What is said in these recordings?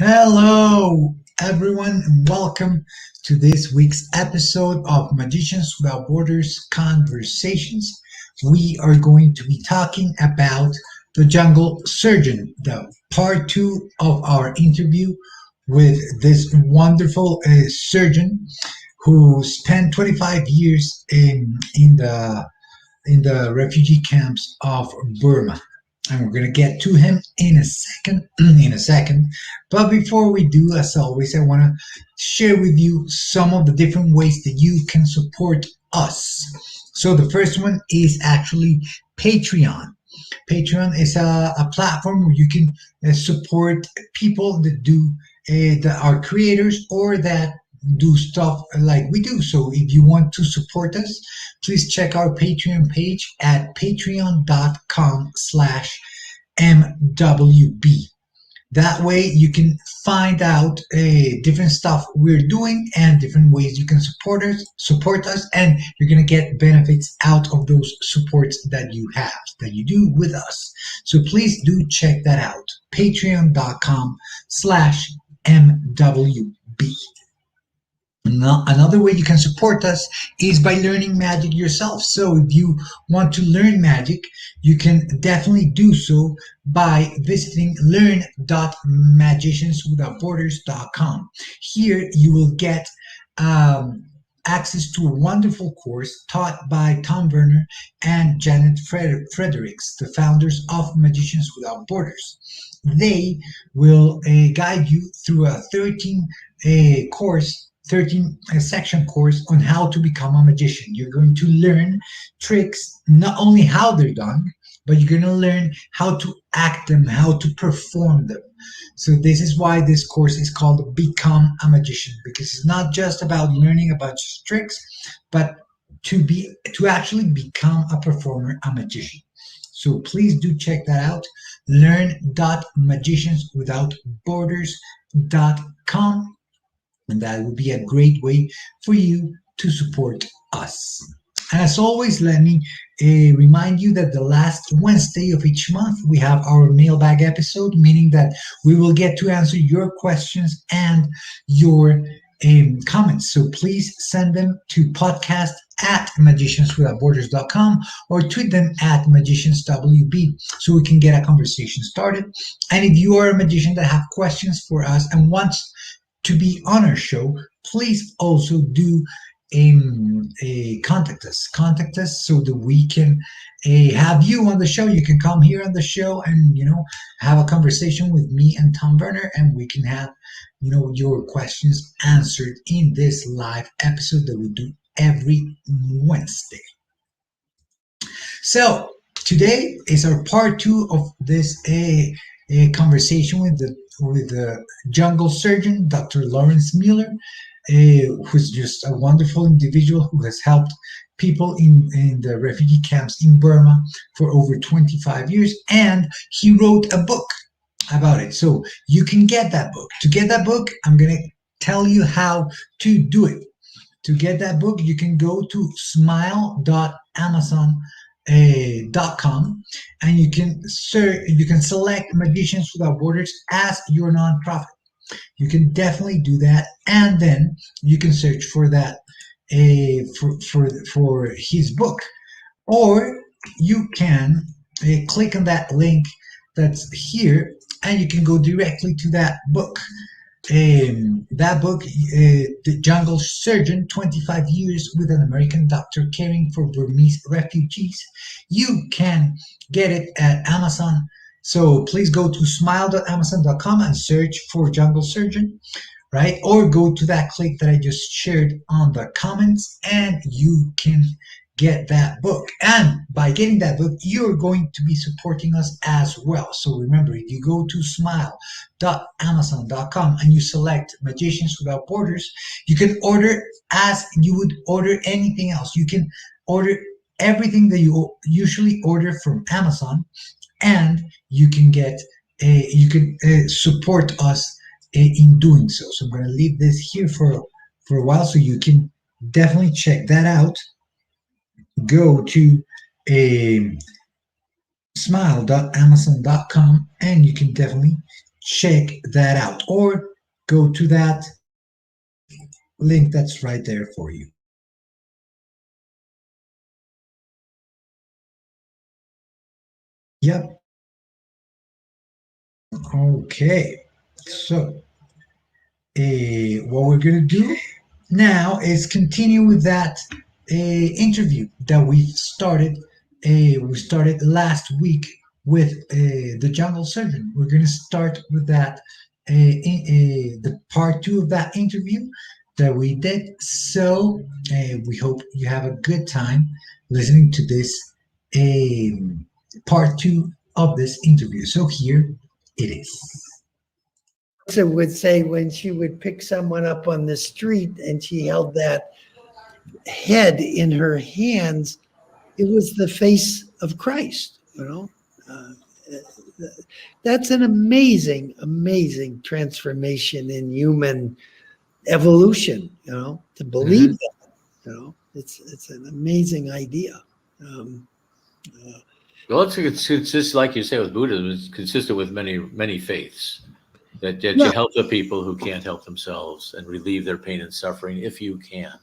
Hello, everyone, and welcome to this week's episode of Magicians Without Borders Conversations. We are going to be talking about the jungle surgeon, the part two of our interview with this wonderful surgeon who spent 25 years in the refugee camps of Burma. And we're going to get to him in a second. But before we do, as always, I want to share with you some of the different ways that you can support us. So the first one is actually Patreon. Patreon is a platform where you can support people that that are creators or that do stuff like we do. So if you want to support us, please check our Patreon page at patreon.com/MWB. That way you can find out different stuff we're doing and different ways you can support us, and you're going to get benefits out of those supports that you do with us. So please do check that out. Patreon.com/MWB. Another way you can support us is by learning magic yourself. So if you want to learn magic, you can definitely do so by visiting learn.magicianswithoutborders.com. Here you will get access to a wonderful course taught by Tom Verner and Janet Fredericks, the founders of Magicians Without Borders. They will guide you through a 13 section course on how to become a magician. You're going to learn tricks, not only how they're done, but you're going to learn how to act them, how to perform them. So this is why this course is called Become a Magician, because it's not just about learning a bunch of tricks, but to actually become a performer, a magician. So please do check that out. Learn.magicianswithoutborders.com. And that would be a great way for you to support us. And as always, let me remind you that the last Wednesday of each month, we have our mailbag episode, meaning that we will get to answer your questions and your comments. So please send them to podcast@magicianswithoutborders.com or tweet them at magicianswb so we can get a conversation started. And if you are a magician that have questions for us and wants to be on our show, please also do contact us so that we can have you on the show. You can come here on the show and have a conversation with me and Tom Verner, and we can have your questions answered in this live episode that we do every Wednesday. So today is our part two of this conversation with the jungle surgeon, Dr. Lawrence Muller, who's just a wonderful individual who has helped people in the refugee camps in Burma for over 25 years. And he wrote a book about it. So you can get that book. To get that book, I'm going to tell you how to do it. To get that book, you can go to smile.amazon.com, and you can select Magicians Without Borders as your nonprofit. You can definitely do that, and then you can search for that for his book, or you can click on that link that's here, and you can go directly to that book. That book, The Jungle Surgeon, 25 Years with an American Doctor Caring for Burmese Refugees. You can get it at Amazon. So please go to smile.amazon.com and search for Jungle Surgeon, right? Or go to that click that I just shared on the comments, and you can get that book. And by getting that book, you're going to be supporting us as well. So remember, if you go to smile.amazon.com and you select Magicians Without Borders, you can order as you would order anything else. You can order everything that you usually order from Amazon, and you can support us in doing so. So I'm going to leave this here for a while, so you can definitely check that out. Go to smile.amazon.com and you can definitely check that out, or go to that link that's right there for you. Yep. Okay. So, what we're gonna do now is continue with that interview that we started. We started last week with the jungle surgeon. We're gonna start with that, the part two of that interview that we did. So we hope you have a good time listening to this part two of this interview. So here it is. Would say when she would pick someone up on the street and she held that head in her hands, it was the face of Christ, that's an amazing, amazing transformation in human evolution, to believe that, it's an amazing idea. Well, it's just like you say with Buddhism, it's consistent with many faiths. That you help the people who can't help themselves and relieve their pain and suffering if you can.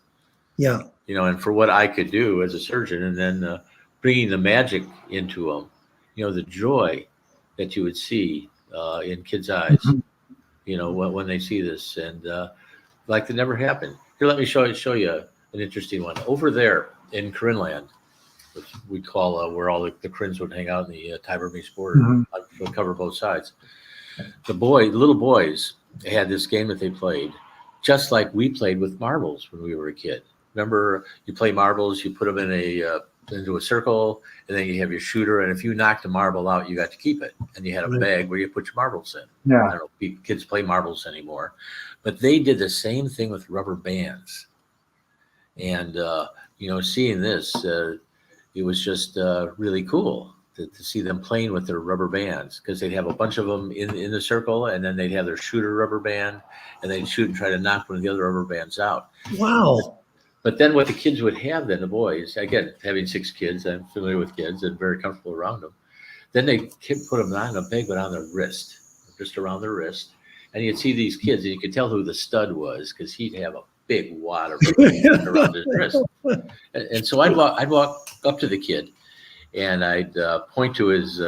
Yeah. And for what I could do as a surgeon, and then bringing the magic into them, the joy that you would see in kids' eyes, when they see this, and like it never happened. Here, let me show you an interesting one. Over there in Koreanland, which we call where all the Koreans would hang out in the Thai-Burmese border, would cover both sides. The little boys had this game that they played, just like we played with marbles when we were a kid. Remember, you play marbles, you put them into a circle, and then you have your shooter. And if you knocked a marble out, you got to keep it. And you had a bag where you put your marbles in. Yeah. I don't know if kids play marbles anymore, but they did the same thing with rubber bands. And seeing this, it was just really cool to see them playing with their rubber bands, because they'd have a bunch of them in the circle, and then they'd have their shooter rubber band, and they'd shoot and try to knock one of the other rubber bands out. Wow. But then what the kids would have, then the boys, again, having 6 kids, I'm familiar with kids and very comfortable around them. Then they put them not on a bag, but on their wrist, just around their wrist. And you'd see these kids, and you could tell who the stud was, because he'd have a big wad of rubber bands around his wrist. And so I'd walk up to the kid, and I'd point to his,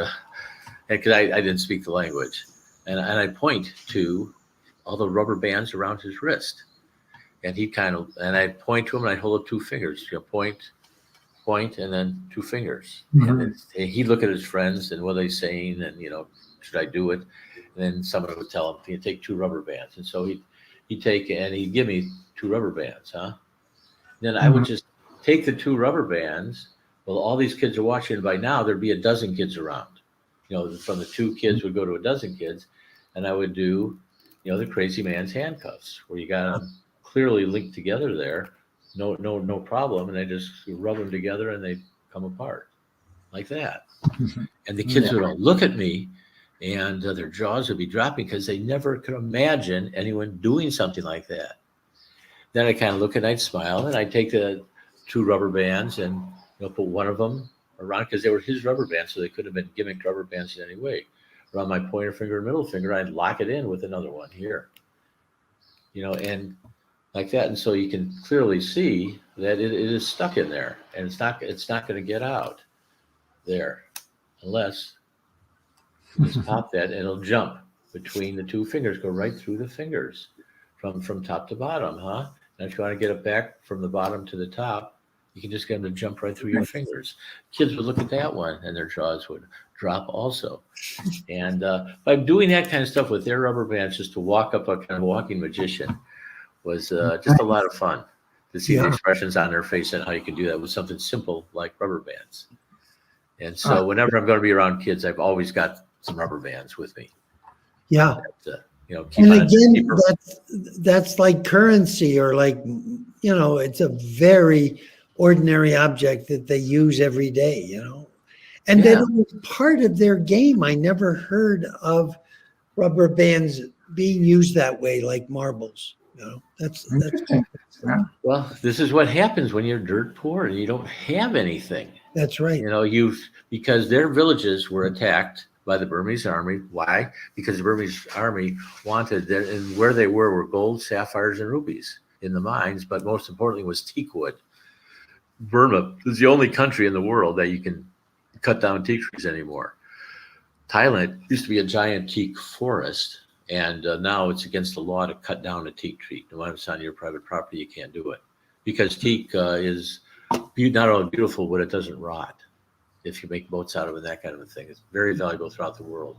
because I didn't speak the language, and I'd point to all the rubber bands around his wrist. And and I'd point to him, and I'd hold up 2 fingers, point, and then 2 fingers. And he'd look at his friends, and what are they saying, and, should I do it? And then someone would tell him, he'd take 2 rubber bands. And so he'd take, and he'd give me 2 rubber bands, huh? Then I would just take the 2 rubber bands. Well, all these kids are watching, and by now there'd be a dozen kids around. From the 2 kids would go to a dozen kids, and I would do, the crazy man's handcuffs, where you got them clearly linked together there, no problem, and I just rub them together, and they come apart like that. And the kids would all look at me, and their jaws would be dropping, because they never could imagine anyone doing something like that. Then I kind of look, and I'd smile, and I'd take the 2 rubber bands and put one of them around, because they were his rubber bands, so they could have been gimmicked rubber bands in any way. Around my pointer finger and middle finger, I'd lock it in with another one here, and like that. And so you can clearly see that it is stuck in there, and it's not going to get out there unless you just pop that, and it'll jump between the 2 fingers, go right through the fingers from top to bottom, huh? And if you want to get it back from the bottom to the top, you can just get them to jump right through your fingers. Kids would look at that one, and their jaws would drop also. And by doing that kind of stuff with their rubber bands, just to walk up a kind of walking magician, was just a lot of fun to see the expressions on their face, and how you can do that with something simple like rubber bands. And so whenever I'm going to be around kids, I've always got some rubber bands with me. Yeah. And again, that's like currency, or like, it's a very ordinary object that they use every day, and that it was part of their game. I never heard of rubber bands being used that way, like marbles. That's well, this is what happens when you're dirt poor and you don't have anything. That's right. Because their villages were attacked by the Burmese army. Why? Because the Burmese army wanted that, and where they were gold, sapphires, and rubies in the mines, but most importantly was teak wood. Burma is the only country in the world that you can cut down teak trees anymore. Thailand used to be a giant teak forest, and now it's against the law to cut down a teak tree. No matter if it's on your private property, you can't do it because teak is not only beautiful, but it doesn't rot. If you make boats out of it, that kind of a thing, it's very valuable throughout the world.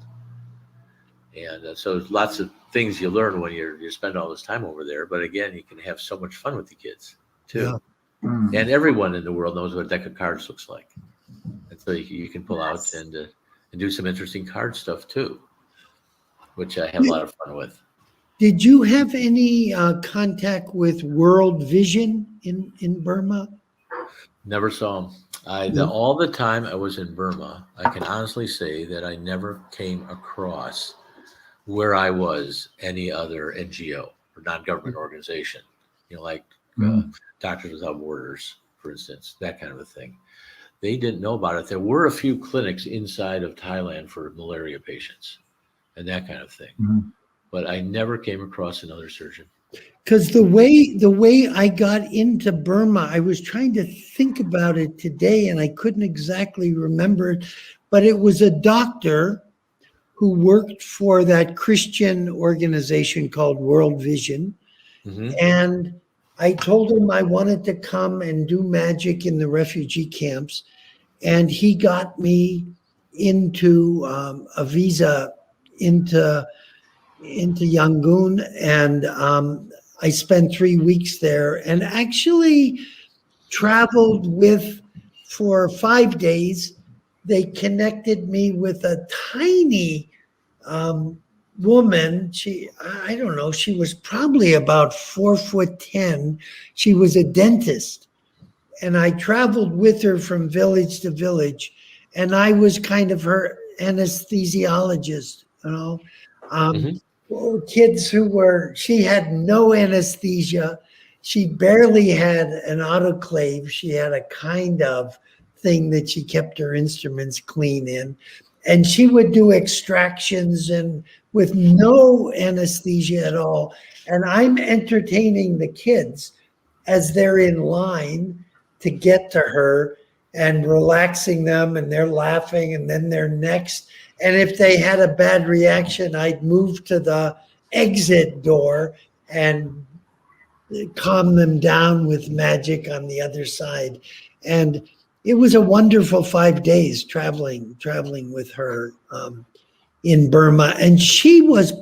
And so there's lots of things you learn when you spend all this time over there. But again, you can have so much fun with the kids too. Yeah. And everyone in the world knows what a deck of cards looks like. And so you can pull out and do some interesting card stuff too, which I have a lot of fun with. Did you have any contact with World Vision in Burma? Never saw them. All the time I was in Burma, I can honestly say that I never came across where I was any other NGO or non-government organization, like Doctors Without Borders, for instance, that kind of a thing. They didn't know about it. There were a few clinics inside of Thailand for malaria patients and that kind of thing. But I never came across another surgeon. Because the way I got into Burma, I was trying to think about it today and I couldn't exactly remember it, but it was a doctor who worked for that Christian organization called World Vision. And I told him I wanted to come and do magic in the refugee camps. And he got me into a visa into Yangon, and I spent 3 weeks there and actually traveled for 5 days. They connected me with a tiny woman. I don't know, she was probably about 4'10". She was a dentist. And I traveled with her from village to village. And I was kind of her anesthesiologist, Kids she had no anesthesia. She barely had an autoclave. She had a kind of thing that she kept her instruments clean in. And she would do extractions and with no anesthesia at all. And I'm entertaining the kids as they're in line to get to her and relaxing them, and they're laughing, and then they're next. And if they had a bad reaction, I'd move to the exit door and calm them down with magic on the other side. And it was a wonderful 5 days traveling with her in Burma. And she was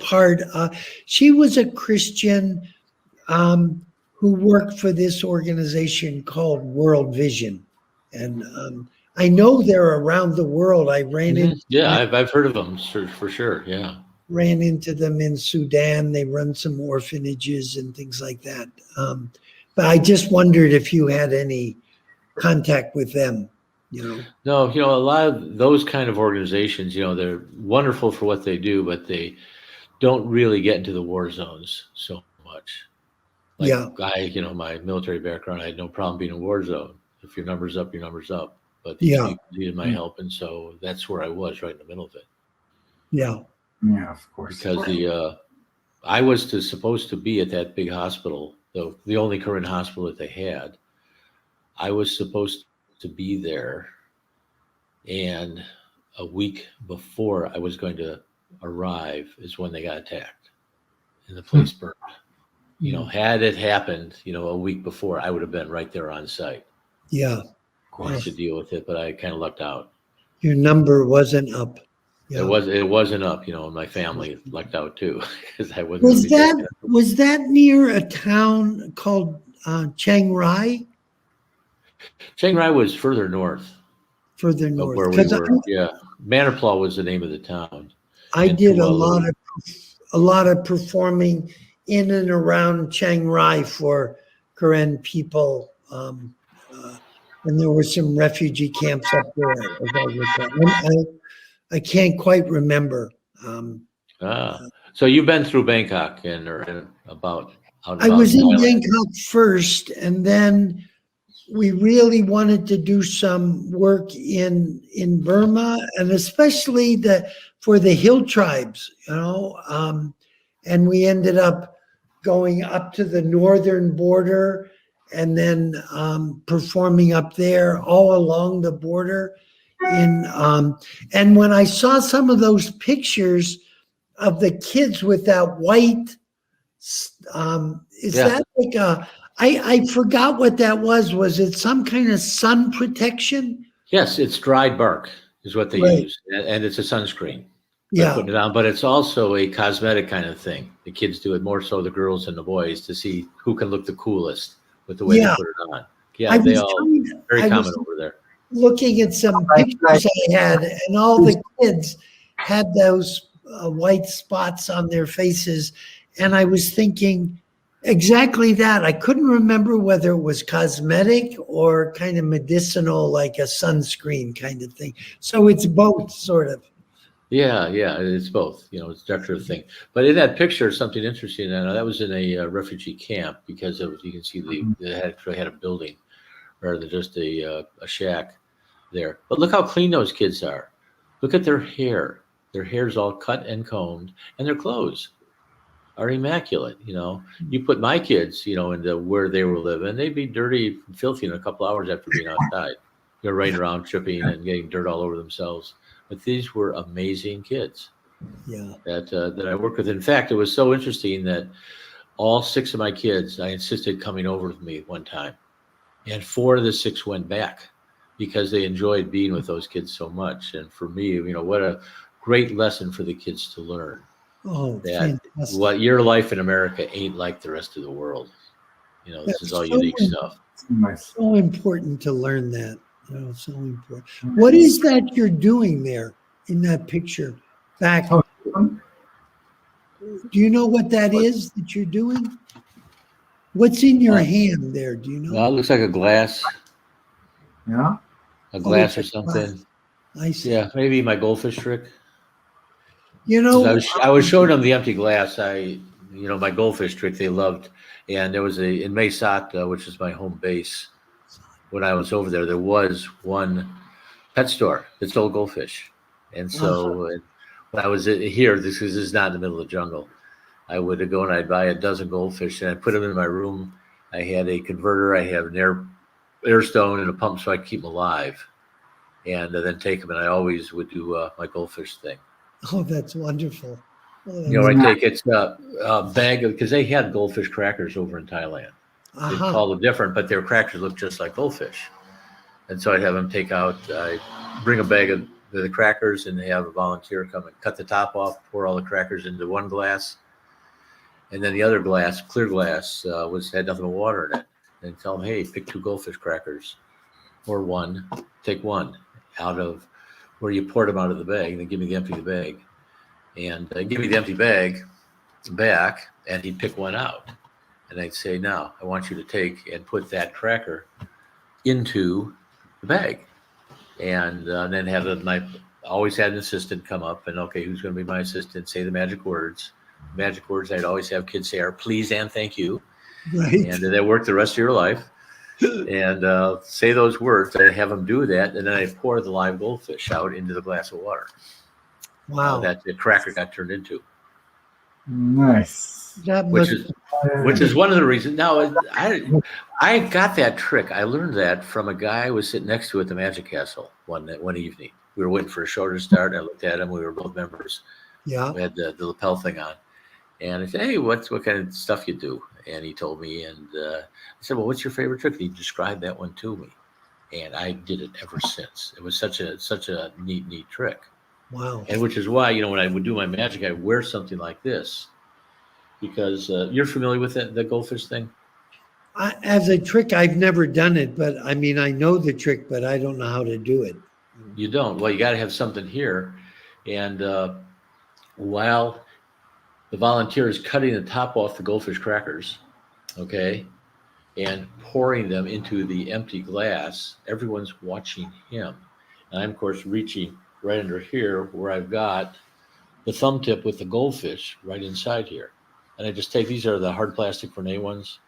she was a Christian who worked for this organization called World Vision. And I know they're around the world. I ran into I've heard of them for sure. Yeah. Ran into them in Sudan. They run some orphanages and things like that. But I just wondered if you had any contact with them, No, a lot of those kind of organizations, they're wonderful for what they do, but they don't really get into the war zones so much. My military background, I had no problem being in a war zone. If your number's up, your number's up. But these people needed my help, and so that's where I was, right in the middle of it. Yeah. Yeah, of course. Because I was supposed to be at that big hospital, the only current hospital that they had. I was supposed to be there, and a week before I was going to arrive is when they got attacked, and the place burned. Had it happened, a week before, I would have been right there on site. Yeah. To deal with it, but I kind of lucked out. Your number wasn't up. Yeah. It wasn't up, and my family lucked out too, because I wasn't. Was that near a town called Chiang Rai? Chiang Rai was further north. Further north, where we were. Manipulaw was the name of the town. I did a lot of performing in and around Chiang Rai for Karen people. And there were some refugee camps up there. I can't quite remember. So you've been through Bangkok and about. I was in Bangkok first, and then we really wanted to do some work in Burma, and especially the for the hill tribes, and we ended up going up to the northern border and then performing up there all along the border. And when I saw some of those pictures of the kids with that white, is that like I forgot what that was. Was it some kind of sun protection? Yes, it's dried bark is what they use, and it's a sunscreen. Yeah. Putting it on, but it's also a cosmetic kind of thing. The kids do it more so, the girls and the boys, to see who can look the coolest with the way they put it on. Yeah, they all very common over there. Looking at some pictures I had, and all the kids had those white spots on their faces, and I was thinking exactly that. I couldn't remember whether it was cosmetic or kind of medicinal, like a sunscreen kind of thing. So it's both, sort of. Yeah, it's both. It's a decorative thing. But in that picture, something interesting. That was in a refugee camp, because you can see they actually had a building rather than just a shack there. But look how clean those kids are. Look at their hair. Their hair's all cut and combed, and their clothes are immaculate. You put my kids, into where they were living, they'd be dirty and filthy in a couple hours after being outside. They're running around, tripping and getting dirt all over themselves. But these were amazing kids. Yeah. That I worked with. In fact, it was so interesting that all 6 of my kids, I insisted coming over with me one time, and 4 of the 6 went back because they enjoyed being with those kids so much. And for me, what a great lesson for the kids to learn. Oh, that fantastic. what your life in America ain't like the rest of the world. This is all unique stuff. So important to learn that. So important. What is that you're doing there in that picture back? Do you know what that is that you're doing? What's in your hand there? Do you know? Well, it looks like a glass. Yeah. A glass or something. I see. Yeah, maybe my goldfish trick. I was showing them the empty glass. My goldfish trick they loved. And there was in Mesata, which is my home base. When I was over there was one pet store that sold goldfish. And so when I was here, this is not in the middle of the jungle, I would go and I'd buy a dozen goldfish and I'd put them in my room. I had a converter, I have an air stone and a pump so I could keep them alive. And then take them, and I always would do my goldfish thing. Oh, that's wonderful. I take it's a bag of, because they had goldfish crackers over in Thailand. They call them different, but their crackers look just like goldfish. And so I'd have them bring a bag of the crackers, and they have a volunteer come and cut the top off, pour all the crackers into one glass. And then the other glass, clear glass, had nothing but water in it. And tell them, hey, pick 2 goldfish crackers or 1, take 1 out of where you poured them out of the bag, and then give me the empty bag. And give me the empty bag back, and he'd pick 1 out. And I'd say, now, I want you to take and put that cracker into the bag. And then always had an assistant come up, and okay, who's going to be my assistant? Say the magic words. Magic words I'd always have kids say are please and thank you. Right. And that work the rest of your life. And say those words, I'd have them do that, and then I'd pour the live goldfish out into the glass of water. Wow. That the cracker got turned into. Nice. Which is one of the reasons. Now, I got that trick. I learned that from a guy I was sitting next to at the Magic Castle one evening. We were waiting for a show to start. I looked at him. We were both members. Yeah. We had the lapel thing on. And I said, hey, what kind of stuff you do? And he told me. And I said, well, what's your favorite trick? And he described that one to me. And I did it ever since. It was such a neat trick. Wow. And which is why, when I would do my magic, I wear something like this. Because you're familiar with the goldfish thing? As a trick, I've never done it, but I know the trick, but I don't know how to do it. You don't? Well, you got to have something here. And while the volunteer is cutting the top off the goldfish crackers, okay, and pouring them into the empty glass, everyone's watching him. And I'm, of course, reaching right under here where I've got the thumb tip with the goldfish right inside here. And I just take, these are the hard plastic Vernet ones,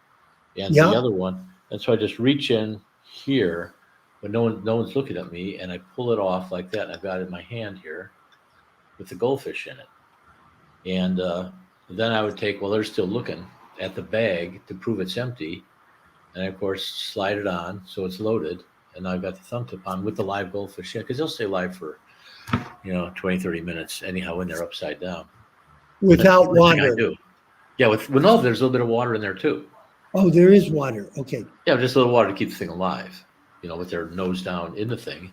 and the other one. And so I just reach in here when no one's looking at me, and I pull it off like that. And I've got it in my hand here. with the goldfish in it. And then I would take, while they're still looking at the bag to prove it's empty, and of course slide it on so it's loaded, and I've got the thumb tip on with the live goldfish in, because they'll stay live for 20, 30 minutes anyhow when they're upside down. Without That's the first thing I water. do. Yeah, no, there's a little bit of water in there too. Oh, there is water. Okay. Yeah, just a little water to keep the thing alive, with their nose down in the thing.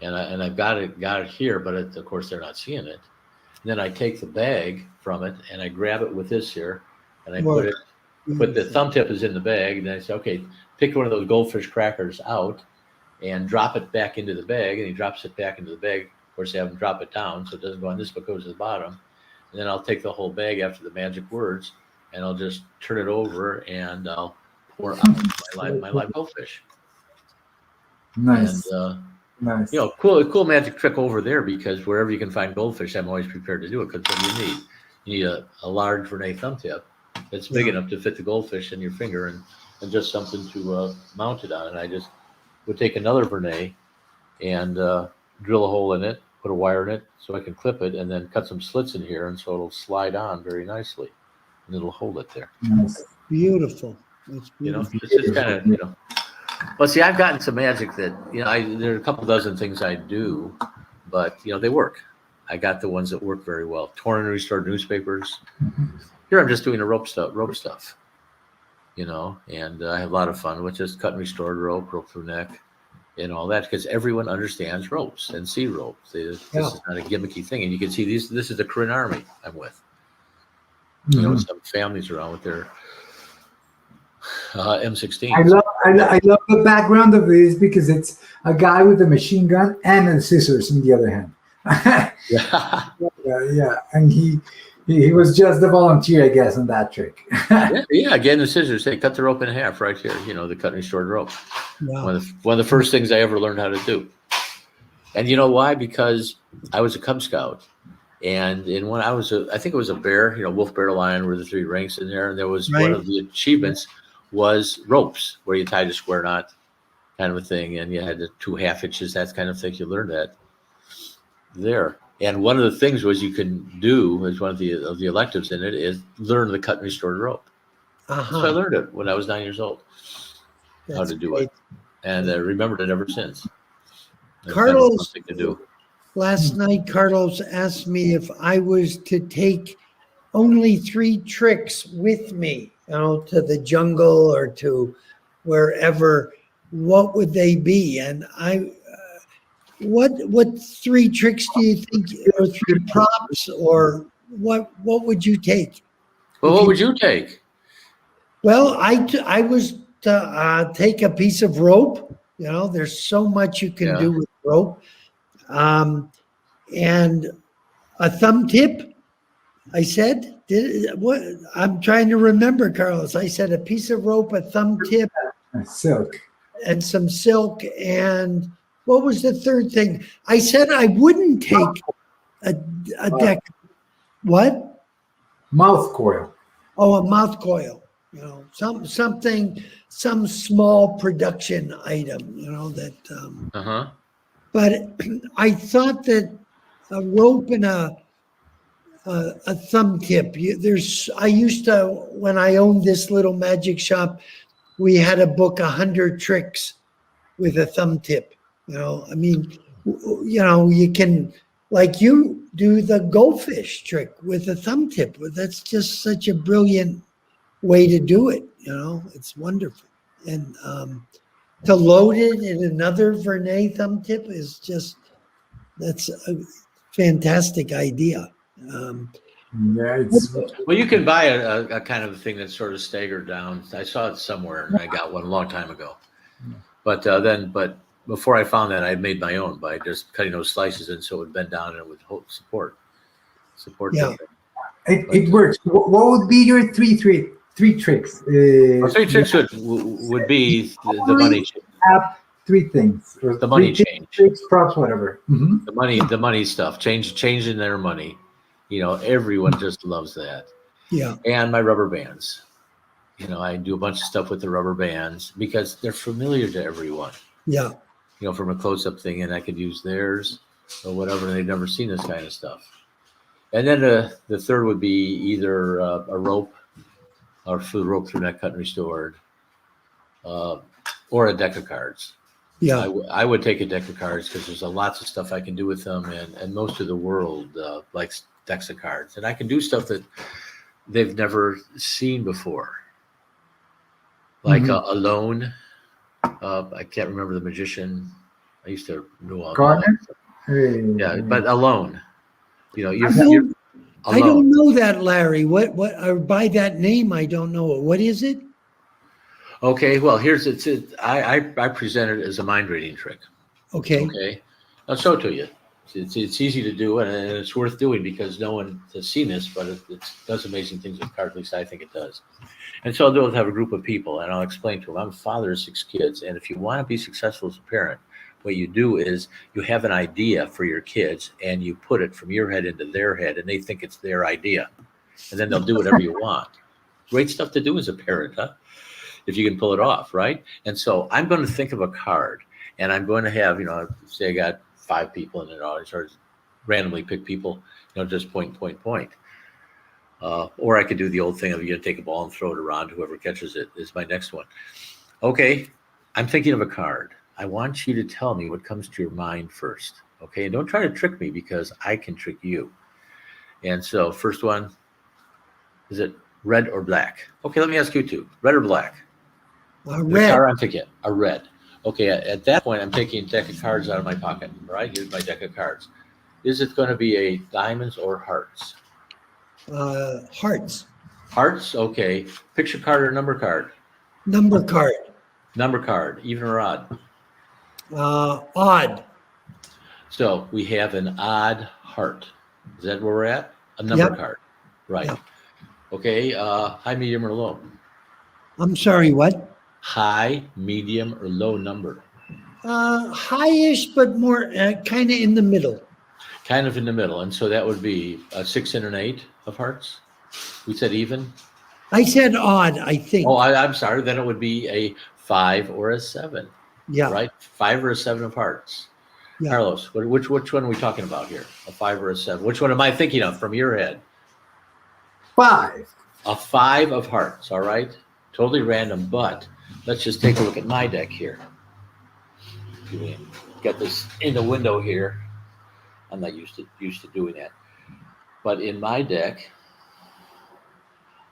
And I've got it here, but of course they're not seeing it. And then I take the bag from it and I grab it with this here, and I put the thumb tip is in the bag, and I say, okay, pick one of those goldfish crackers out and drop it back into the bag, and he drops it back into the bag. Of course, I have him drop it down so it doesn't go on this, but goes to the bottom. And then I'll take the whole bag after the magic words, and I'll just turn it over and I'll pour out my live goldfish. Nice. And, nice. cool magic trick over there, because wherever you can find goldfish, I'm always prepared to do it. Because what do you need? You need a large Vernet thumb tip that's big enough to fit the goldfish in your finger, and just something to mount it on. And I just would take another Vernet and drill a hole in it, put a wire in it so I can clip it, and then cut some slits in here, and so it'll slide on very nicely, and it'll hold it there. Nice. Beautiful. That's beautiful. It's just kind of Well, see, I've gotten some magic that there are a couple dozen things I do, but they work. I got the ones that work very well. Torn and restored newspapers. Here I'm just doing the rope stuff, and I have a lot of fun with just cut and restored rope through neck, and all that, because everyone understands ropes and see ropes. This is not a gimmicky thing, and you can see this is the Korean Army I'm with. Some families around with their M16. I love the background of this, because it's a guy with a machine gun and a scissors in the other hand. Yeah, and he was just a volunteer, I guess, on that trick. Again, the scissors. They cut the rope in half right here. The cut and restored rope. Wow. One of the first things I ever learned how to do. And you know why? Because I was a Cub Scout, and when I think it was a bear. Wolf, bear, lion were the three ranks in there, and there was one of the achievements was ropes, where you tied a square knot, kind of a thing, and you had the 2 half hitches, that kind of thing. You learned that there. And one of the things was you can do, as one of the electives in it, is learn the cut and restored rope. So I learned it when I was 9 years old, how to do it, and I remembered it ever since. Carlos, to do. Last night, Carlos asked me if I was to take only 3 tricks with me, to the jungle or to wherever. What would they be? And what 3 tricks do you think, or 3 props, or what would you take? Well, what would you take? Well, I was to take a piece of rope. There's so much you can do with rope, and a thumb tip. I said, what? I'm trying to remember, Carlos. I said a piece of rope, a thumb tip, Silk, and some silk. And what was the third thing? I said I wouldn't take a deck. What? mouth coil. Oh, a mouth coil. Some small production item. That. But I thought that a rope and a thumb tip. I used to, when I owned this little magic shop, we had a book, 100 tricks with a thumb tip. You can, like, you do the goldfish trick with a thumb tip. That's just such a brilliant way to do it. It's wonderful. And to load it in another Vernet thumb tip is that's a fantastic idea. Well, you can buy a kind of a thing that's sort of staggered down. I saw it somewhere, and I got one a long time ago. But before I found that, I had made my own by just cutting those slices in so it would bend down and it would support. Yeah, it works. What would be your three tricks? 3 tricks would be the money change. Have 3 things. The money change. Tricks, props, whatever. Mm-hmm. The money stuff. Changing their money. Everyone just loves that. Yeah. And my rubber bands. I do a bunch of stuff with the rubber bands because they're familiar to everyone. Yeah. From a close-up thing, and I could use theirs or whatever. And they've never seen this kind of stuff. And then the third would be either a rope or food rope through net cut and restored, or a deck of cards. Yeah. I would take a deck of cards because there's lots of stuff I can do with them, and most of the world likes decks of cards, and I can do stuff that they've never seen before, like Alone. I can't remember the magician. I used to know all Gardner? Yeah, but Alone. You're I don't alone. know that, Larry. What by that name, I don't know. What is it? Okay, well, I present it as a mind reading trick. Okay. Okay, I'll show it to you. It's easy to do, and it's worth doing because no one has seen this, but it does amazing things with cards. At least I think it does. And so I'll do it with have a group of people, and I'll explain to them. I'm a father of 6 kids, and if you want to be successful as a parent, what you do is you have an idea for your kids, and you put it from your head into their head, and they think it's their idea, and then they'll do whatever you want. Great stuff to do as a parent, huh? If you can pull it off, right? And so I'm going to think of a card, and I'm going to have, say I got 5 people in an audience, or randomly pick people, just point. Or I could do the old thing of take a ball and throw it around. Whoever catches it is my next one. Okay, I'm thinking of a card. I want you to tell me what comes to your mind first. Okay, and don't try to trick me because I can trick you. And so first one, is it red or black? Okay, let me ask you two. Red or black? Red. The card I'm thinking, a red. Okay, at that point, I'm taking a deck of cards out of my pocket. Right, here's my deck of cards. Is it going to be a diamonds or hearts? Hearts. Hearts, okay. Picture card or number card? Number card. Number card, even or odd? Odd. So we have an odd heart. Is that where we're at? A number card. Right. Yep. Okay, high, medium, or low? I'm sorry, what? High, medium, or low number? High-ish, but more kind of in the middle. Kind of in the middle. And so that would be a 6 and an 8 of hearts. We said even. I said odd, I think. Oh, I'm sorry. Then it would be a 5 or a 7. Yeah. Right? 5 or a 7 of hearts. Yeah. Carlos, which one are we talking about here? A 5 or a 7? Which one am I thinking of from your head? 5. A 5 of hearts. All right. Totally random, but let's just take a look at my deck here. Got this in the window here. I'm not used to doing that. But in my deck,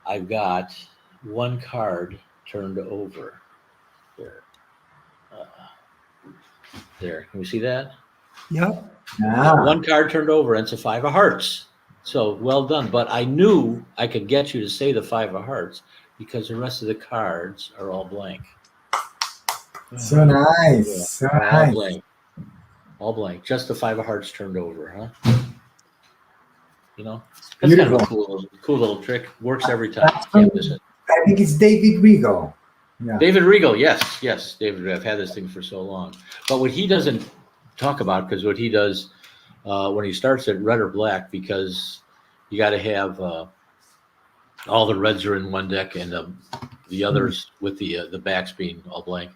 I've got one card turned over. There. There. Can we see that? Yep. One card turned over, and it's a 5 of hearts. So well done. But I knew I could get you to say the 5 of hearts because the rest of the cards are all blank. So nice. So all nice. blank. All blank. Just the 5 of hearts turned over, huh? That's kind of a cool little trick. Works every time. Can't miss it. I think it's David Regal. Yeah. David Regal, yes, David. I've had this thing for so long. But what he doesn't talk about, because what he does when he starts at red or black, because you got to have all the reds are in one deck, and the others with the backs being all blank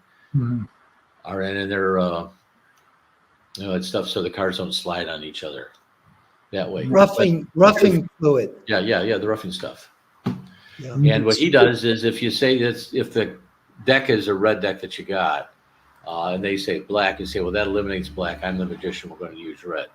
are in, and they're it's stuff so the cards don't slide on each other that way. Roughing fluid. Yeah, the roughing stuff. Yeah. And what he does is if you say this, if the deck is a red deck that you got, and they say black, you say, well, that eliminates black. I'm the magician. We're going to use red,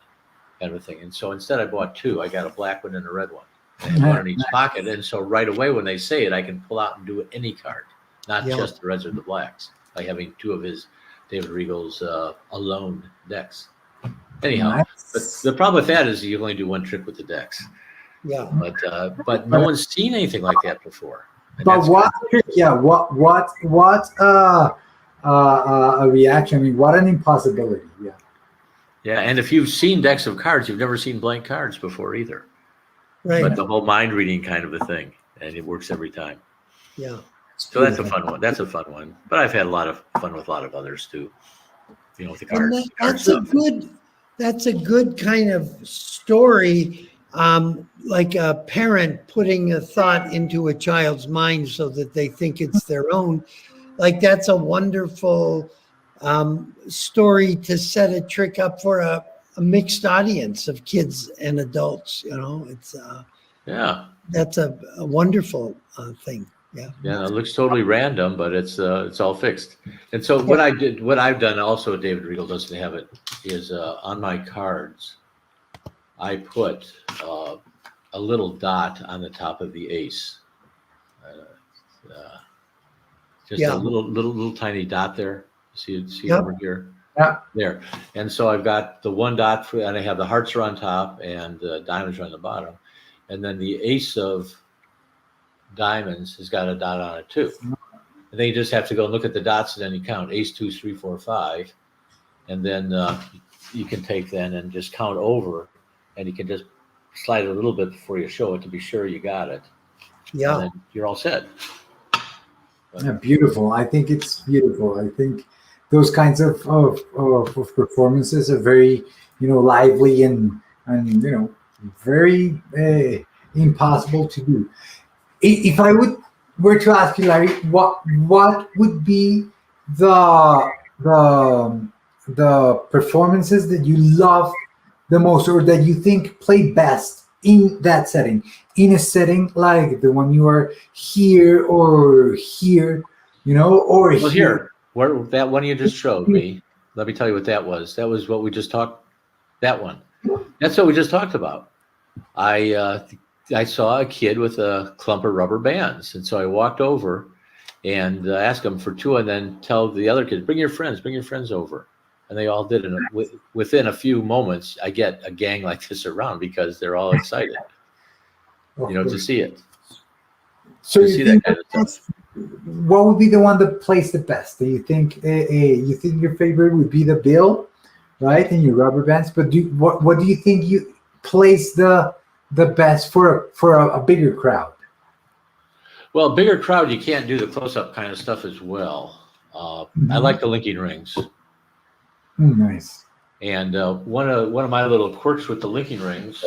kind of a thing. And so instead I bought 2. I got a black one and a red one. I had one in each pocket. And so right away when they say it, I can pull out and do any card, not just the reds or the blacks, by having 2 of his David Regal's alone decks. Anyhow, but the problem with that is you only do one trick with the decks. Yeah. But no one's seen anything like that before. But what a reaction. I mean, what an impossibility. Yeah. Yeah, and if you've seen decks of cards, you've never seen blank cards before either. Right. But the whole mind reading kind of a thing, and it works every time. Yeah. So that's a fun one. That's a fun one. But I've had a lot of fun with a lot of others too. With the cards. That's a good kind of story. Like a parent putting a thought into a child's mind so that they think it's their own. Like that's a wonderful story to set a trick up for a mixed audience of kids and adults. You know, it's Yeah. that's a wonderful thing. Yeah. Yeah, it looks totally random, but it's all fixed. And so what I've done also, David Regal doesn't have it, is on my cards, I put a little dot on the top of the ace. Just a little tiny dot there. See over here? Yeah. There. And so I've got the one dot and I have the hearts are on top and the diamonds are on the bottom. And then the ace of diamonds has got a dot on it too. And then you just have to go and look at the dots and then you count ace, 2, 3, 4, 5. And then you can take then and just count over and you can just slide it a little bit before you show it to be sure you got it. Yeah. And then you're all set. Yeah, beautiful. I think it's beautiful. I think those kinds of performances are very, lively and very impossible to do. If I were to ask you, Larry, what would be the performances that you love the most, or that you think play best in that setting, in a setting like the one you are here or here, or Well, here. Where that one you just showed me, let me tell you what that was. That was what we just talked. That one. That's what we just talked about. I saw a kid with a clump of rubber bands, and so I walked over and asked him for 2, and then tell the other kids, bring your friends over. And they all did. And within a few moments, I get a gang like this around because they're all excited, to see it. So to see that kind of stuff. What would be the one that plays the best? Do you think your favorite would be the bill, right? And your rubber bands. But what do you think you plays the best for a bigger crowd? Well, bigger crowd, you can't do the close-up kind of stuff as well. I like the linking rings. Nice. And one of my little quirks with the linking rings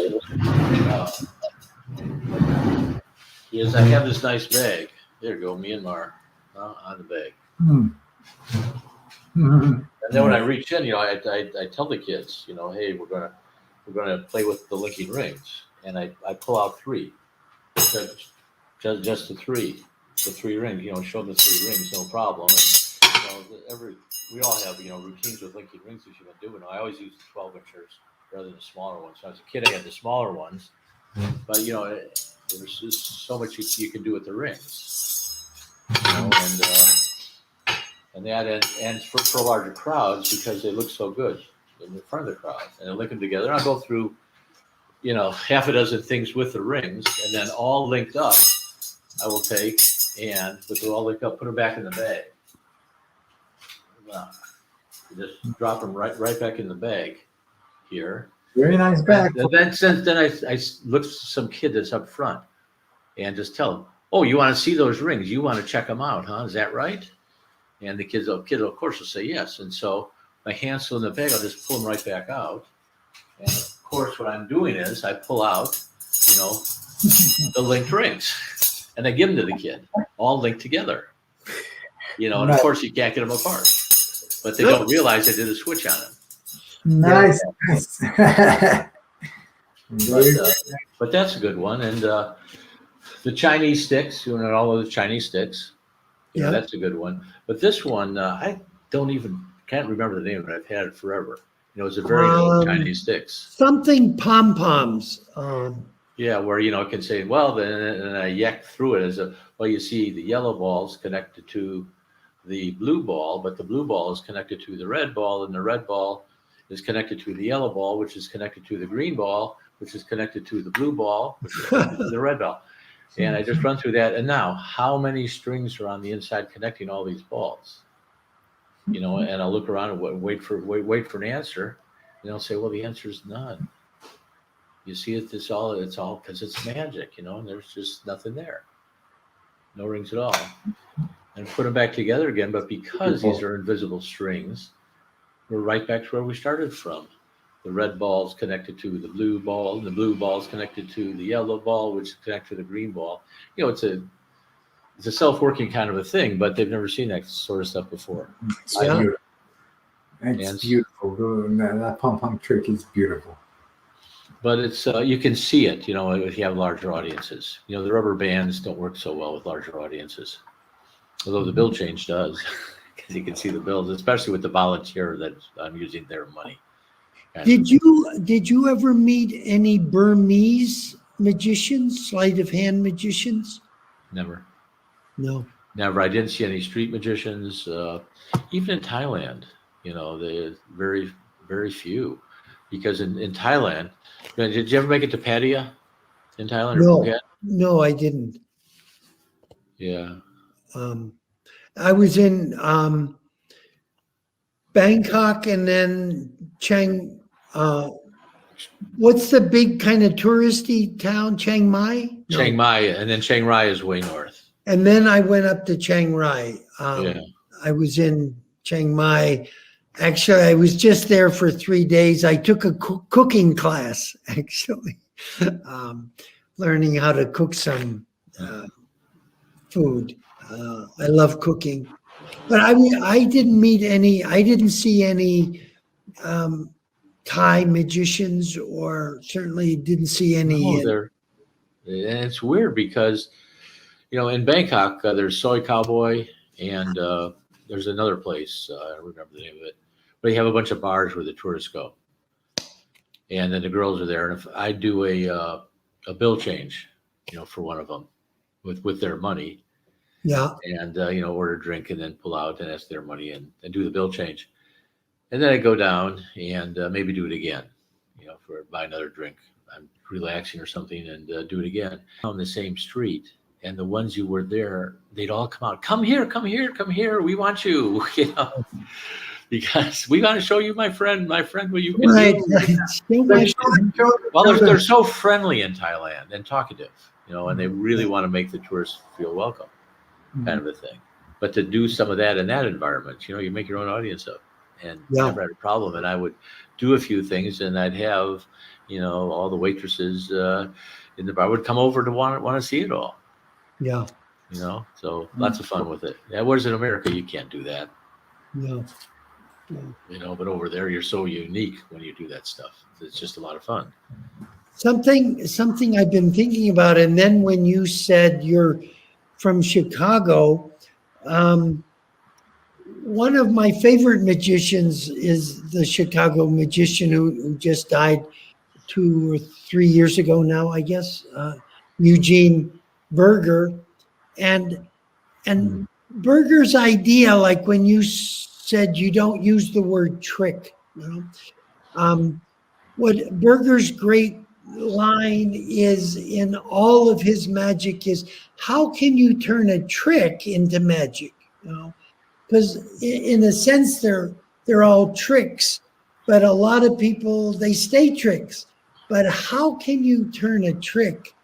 is I have this nice bag. There you go, Myanmar on the bag. And then when I reach in, I tell the kids, hey, we're gonna play with the linking rings, and I pull out 3, just the 3 rings. Show them the 3 rings, no problem. And we all have routines with linking rings that you've been doing. I always use the 12-inchers rather than the smaller ones. So as a kid, I had the smaller ones, but there's just so much you can do with the rings, and for larger crowds because they look so good in the front of the crowd, and I link them together. I'll go through, half a dozen things with the rings, and then all linked up, I will take but they're all linked up, put them back in the bag. You just drop them right back in the bag here. Very nice bag. And then I look to some kid that's up front and just tell them, oh, you want to see those rings? You want to check them out, huh? Is that right? And the kid, of course, will say yes. And so my hand's still in the bag. I'll just pull them right back out. And of course, what I'm doing is I pull out, the linked rings, and I give them to the kid, all linked together. And of course, you can't get them apart. But they don't realize I did a switch on them. Nice. But that's a good one. And the Chinese sticks, all of the Chinese sticks, that's a good one. But this one, I can't remember the name of it. I've had it forever. It's a very old Chinese sticks. Something pom-poms. Yeah, where, it can say, well, then I yak through it you see the yellow ball's connected to the blue ball, but the blue ball is connected to the red ball, and the red ball is connected to the yellow ball, which is connected to the green ball, which is connected to the blue ball, which is connected to the red ball. And I just run through that. And now, how many strings are on the inside connecting all these balls? And I'll look around and wait for an answer. And I'll say, well, the answer is none. You see it, it's all because it's magic, and there's just nothing there. No rings at all. And put them back together again, but because these are invisible strings, we're right back to where we started from. The red ball is connected to the blue ball, and the blue ball is connected to the yellow ball, which is connected to the green ball. It's a self-working kind of a thing, but they've never seen that sort of stuff before. It's beautiful. beautiful. That pom pom trick is beautiful. But it's you can see it, if you have larger audiences. The rubber bands don't work so well with larger audiences, although the bill change does, because you can see the bills, especially with the volunteer that I'm using their money. Did you ever meet any Burmese magicians, sleight of hand magicians? Never. No. Never. I didn't see any street magicians, even in Thailand. There's very, very few, because in Thailand, did you ever make it to Pattaya in Thailand or Phuket? No, I didn't. Yeah. I was in Bangkok and then Chiang. What's the big kind of touristy town? Chiang Mai? No. Chiang Mai, and then Chiang Rai is way north. And then I went up to Chiang Rai. Yeah. I was in Chiang Mai. Actually, I was just there for 3 days. I took a cooking class, actually, learning how to cook some food. I love cooking. But I didn't meet any, I didn't see any Thai magicians, or certainly didn't see any. And it's weird because, in Bangkok, there's Soy Cowboy, and there's another place, I don't remember the name of it, but you have a bunch of bars where the tourists go. And then the girls are there. And if I do a bill change, for one of them with their money, Yeah. and, order a drink and then pull out and ask their money and do the bill change. And then I go down and maybe do it again, buy another drink. I'm relaxing or something, and do it again on the same street. And the ones who were there, they'd all come out. Come here, come here, come here. We want you, because we want to show you my friend what you can Right. do. Well, they're so friendly in Thailand and talkative, and they really want to make the tourists feel welcome, kind of a thing. But to do some of that in that environment, you make your own audience up. And never had a problem. And I would do a few things, and I'd have, all the waitresses in the bar would come over to want to see it all. Yeah. So lots of fun with it. Yeah, whereas in America, you can't do that. No. But over there, you're so unique when you do that stuff. It's just a lot of fun. Something I've been thinking about, and then when you said you're from Chicago, one of my favorite magicians is the Chicago magician who just died 2 or 3 years ago now, I guess, Eugene Berger. And Berger's idea, like when you said you don't use the word trick, what Berger's great line is in all of his magic is, how can you turn a trick into magic? Because in a sense they're all tricks, but a lot of people, they stay tricks. But how can you turn a trick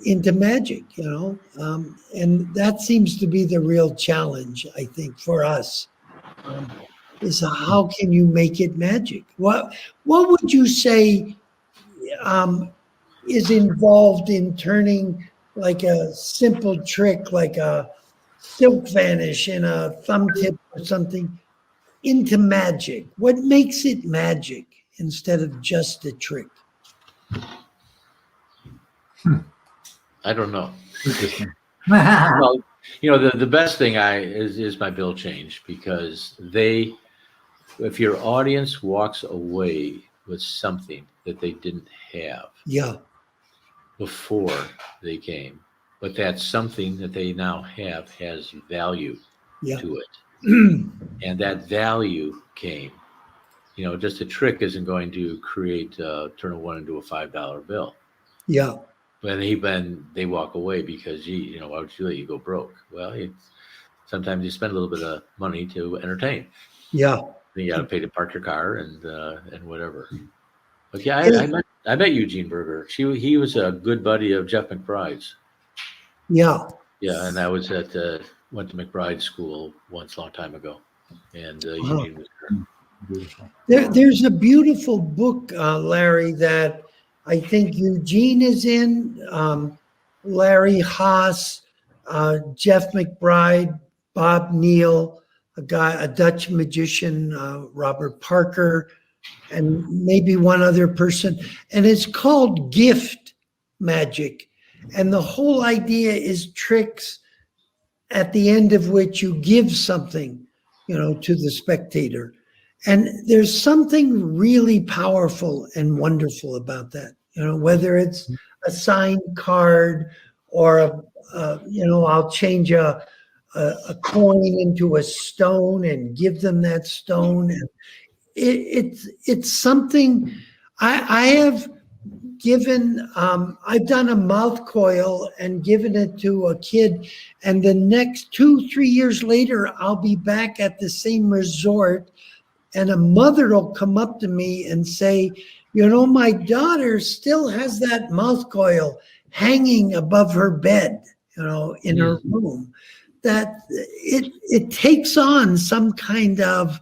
into magic? And that seems to be the real challenge, I think, for us. Is how can you make it magic? What would you say is involved in turning like a simple trick, like a silk vanish and a thumb tip or something, into magic? What makes it magic instead of just a trick? I don't know. Well, the best thing is my bill change, because if your audience walks away with something that they didn't have before they came, but that something that they now have has value to it, and that value came. Just a trick isn't going to turn a one into a $5 bill. Yeah. But they walk away because, why would you let you go broke? Well, sometimes you spend a little bit of money to entertain. Yeah. Then you got to pay to park your car and whatever. But yeah, I met Eugene Berger. He was a good buddy of Jeff McBride's. Yeah. Yeah, and I was went to McBride School once, a long time ago, and Eugene was there. There's a beautiful book, Larry, that I think Eugene is in, Larry Haas, Jeff McBride, Bob Neal, a Dutch magician, Robert Parker, and maybe one other person. And it's called gift magic. And the whole idea is tricks at the end of which you give something, to the spectator. And there's something really powerful and wonderful about that, whether it's a signed card or I'll change a coin into a stone and give them that stone. And it's something I have given. I've done a mouth coil and given it to a kid, and the next 2-3 years later, I'll be back at the same resort, and a mother will come up to me and say, my daughter still has that mouth coil hanging above her bed, in her room. That it takes on some kind of,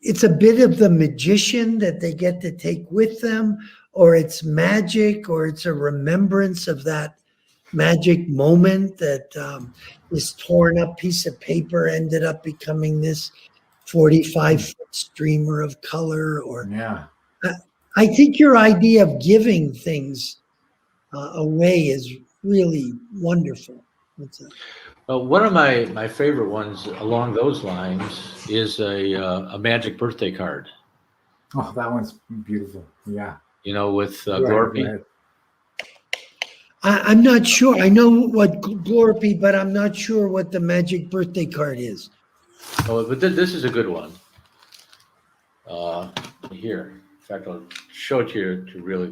it's a bit of the magician that they get to take with them, or it's magic, or it's a remembrance of that magic moment that this torn up piece of paper ended up becoming this 45-foot streamer of color. Or I think your idea of giving things away is really wonderful. Well, one of my favorite ones along those lines is a magic birthday card. Oh, that one's beautiful. Yeah. With Glorpy. I'm not sure. I know what Glorpy, but I'm not sure what the magic birthday card is. Oh, but this is a good one. Here, in fact, I'll show it to you to really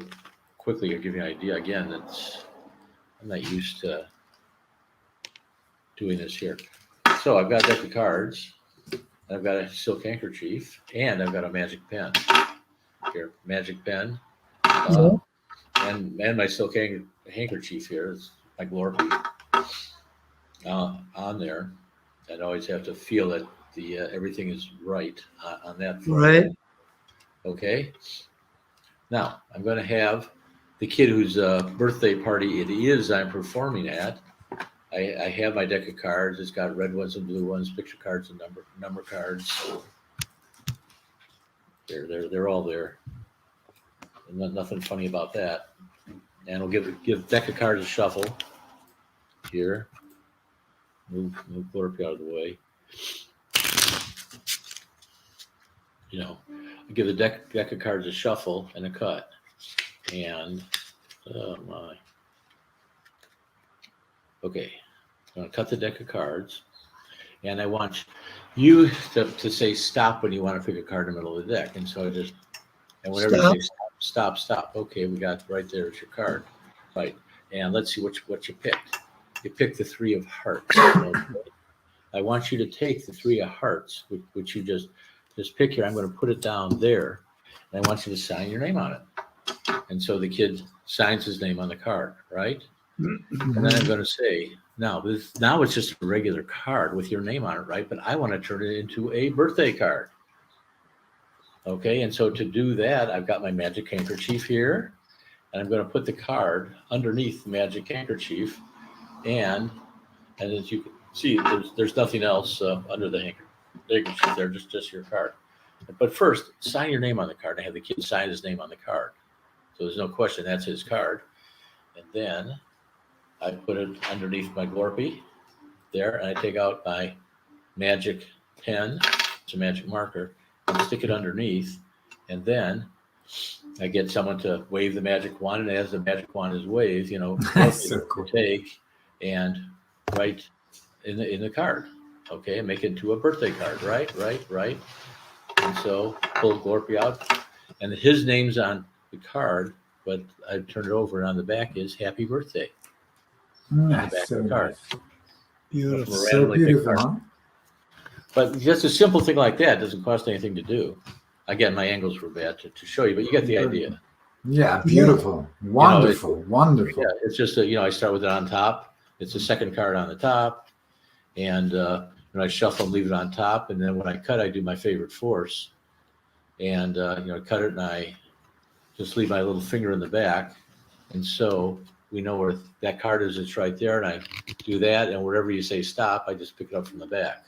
quickly give you an idea. Again, I'm not used to doing this here. So I've got a deck of cards, I've got a silk handkerchief, and I've got a magic pen. Here, magic pen, and my silk handkerchief here is my Glorpy on there. I'd always have to feel that the everything is right on that front. Right. Okay. Now I'm going to have the kid whose birthday party it is I'm performing at. I have my deck of cards. It's got red ones and blue ones, picture cards and number cards. They're all there. And nothing funny about that. And we'll give deck of cards a shuffle. Here. Move Glorpy out of the way. I give the deck of cards a shuffle and a cut. And oh my. Okay. I'm going to cut the deck of cards, and I want you to say stop when you want to pick a card in the middle of the deck. And so whenever you say stop. Okay, we got right there is your card. Right. And let's see what you picked. You picked the 3 of hearts. Okay. I want you to take the 3 of hearts, which you just pick here. I'm going to put it down there, and I want you to sign your name on it. And so the kid signs his name on the card, right? And then I'm going to say, now it's just a regular card with your name on it, right? But I want to turn it into a birthday card. Okay, and so to do that, I've got my magic handkerchief here, and I'm going to put the card underneath the magic handkerchief, and as you can see, there's nothing else under the handkerchief there, just your card. But first, sign your name on the card. I have the kid sign his name on the card, so there's no question that's his card. And then I put it underneath my Glorpy there, and I take out my magic pen, it's a magic marker, and stick it underneath, and then I get someone to wave the magic wand, and as the magic wand is waved, That's so cool. Take and write in the card, okay, and make it into a birthday card, right, and so pull Glorpy out, and his name's on the card, but I turn it over, and on the back is Happy Birthday. That's so card. Beautiful. So beautiful, huh? But just a simple thing like that doesn't cost anything to do. Again, my angles were bad to show you, but you get the idea. Yeah, beautiful. Wonderful. Yeah, it's just I start with it on top. It's the second card on the top. And when I shuffle and leave it on top, and then when I cut, I do my favorite force. And cut it, and I just leave my little finger in the back. And so we know where that card is. It's right there, and I do that, and wherever you say stop, I just pick it up from the back.